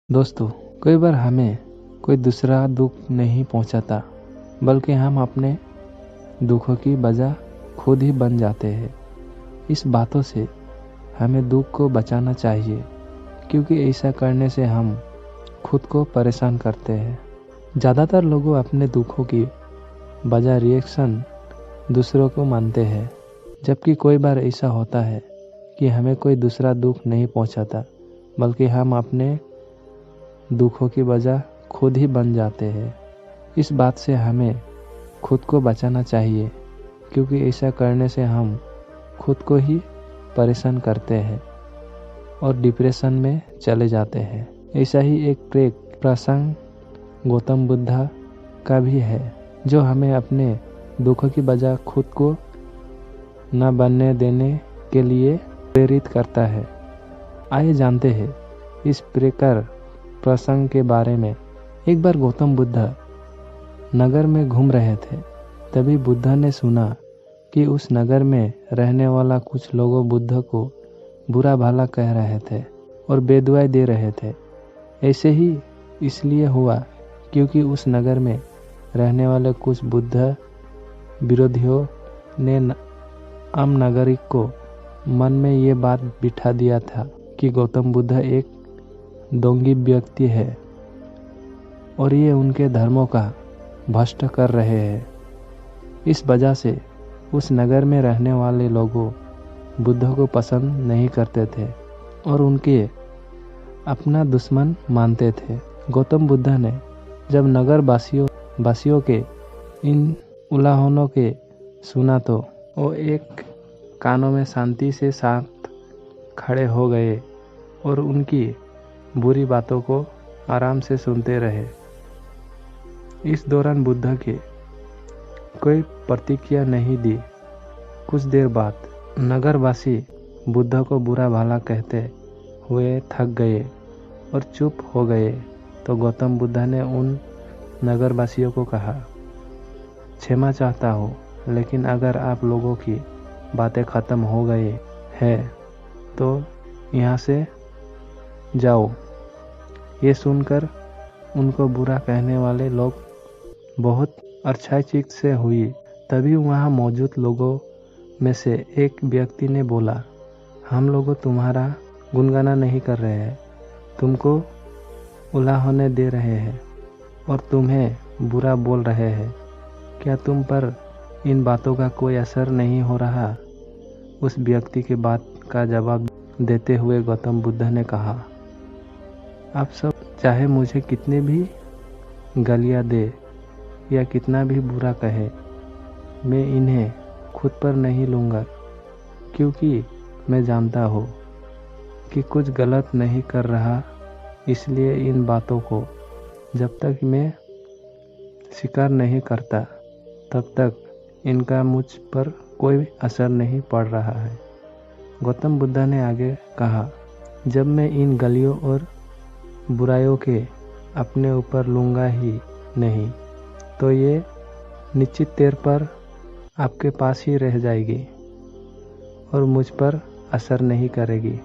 दोस्तों, कई बार हमें कोई दूसरा दुख नहीं पहुंचाता, बल्कि हम अपने दुखों की वजह खुद ही बन जाते हैं। इस बातों से हमें दुख को बचाना चाहिए, क्योंकि ऐसा करने से हम खुद को परेशान करते हैं। ज़्यादातर लोग अपने दुखों की वजह रिएक्शन दूसरों को मानते हैं, जबकि कोई बार ऐसा होता है कि हमें कोई दूसरा दुख नहीं पहुंचाता, बल्कि हम अपने दुखों की वजह खुद ही बन जाते हैं। इस बात से हमें खुद को बचाना चाहिए, क्योंकि ऐसा करने से हम खुद को ही परेशान करते हैं और डिप्रेशन में चले जाते हैं। ऐसा ही एक प्रसंग गौतम बुद्ध का भी है, जो हमें अपने दुखों की वजह खुद को न बनने देने के लिए प्रेरित करता है। आइए जानते हैं इस प्रसंग के बारे में। एक बार गौतम बुद्ध नगर में घूम रहे थे। तभी बुद्ध ने सुना कि उस नगर में रहने वाला कुछ लोग बुद्ध को बुरा भला कह रहे थे और बेदुआई दे रहे थे। ऐसे ही इसलिए हुआ क्योंकि उस नगर में रहने वाले कुछ बुद्ध विरोधियों ने आम नागरिक को मन में ये बात बिठा दिया था कि गौतम बुद्ध एक ढोंगी व्यक्ति है और ये उनके धर्मों का भ्रष्ट कर रहे हैं। इस वजह से उस नगर में रहने वाले लोगों बुद्ध को पसंद नहीं करते थे और उनके अपना दुश्मन मानते थे। गौतम बुद्ध ने जब नगर वासियों के इन उलाहनों के सुना तो वो एक कानों में शांति से साथ खड़े हो गए और उनकी बुरी बातों को आराम से सुनते रहे। इस दौरान बुद्ध के कोई प्रतिक्रिया नहीं दी। कुछ देर बाद नगरवासी बुद्ध को बुरा भला कहते हुए थक गए और चुप हो गए। तो गौतम बुद्ध ने उन नगरवासियों को कहा, क्षमा चाहता हूँ, लेकिन अगर आप लोगों की बातें खत्म हो गई है तो यहाँ से जाओ। ये सुनकर उनको बुरा कहने वाले लोग बहुत आश्चर्यचकित से हुई। तभी वहाँ मौजूद लोगों में से एक व्यक्ति ने बोला, हम लोग तुम्हारा गुनगाना नहीं कर रहे हैं, तुमको उलाहने दे रहे हैं और तुम्हें बुरा बोल रहे हैं। क्या तुम पर इन बातों का कोई असर नहीं हो रहा? उस व्यक्ति की बात का जवाब देते हुए गौतम बुद्ध ने कहा, आप सब चाहे मुझे कितने भी गालियाँ दे या कितना भी बुरा कहे, मैं इन्हें खुद पर नहीं लूँगा, क्योंकि मैं जानता हूँ कि कुछ गलत नहीं कर रहा। इसलिए इन बातों को जब तक मैं स्वीकार नहीं करता, तब तक इनका मुझ पर कोई असर नहीं पड़ रहा है। गौतम बुद्ध ने आगे कहा, जब मैं इन गलियों और बुराइयों के अपने ऊपर लूँगा ही नहीं, तो ये निश्चित तौर पर आपके पास ही रह जाएगी और मुझ पर असर नहीं करेगी।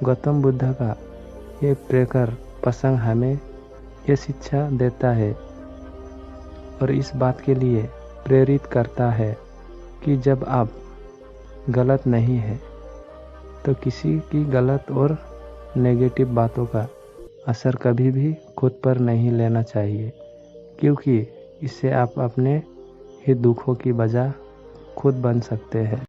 गौतम बुद्ध का ये प्रसंग हमें ये शिक्षा देता है और इस बात के लिए प्रेरित करता है कि जब आप गलत नहीं है तो किसी की गलत और नेगेटिव बातों का असर कभी भी खुद पर नहीं लेना चाहिए, क्योंकि इससे आप अपने ही दुखों की वजह खुद बन सकते हैं।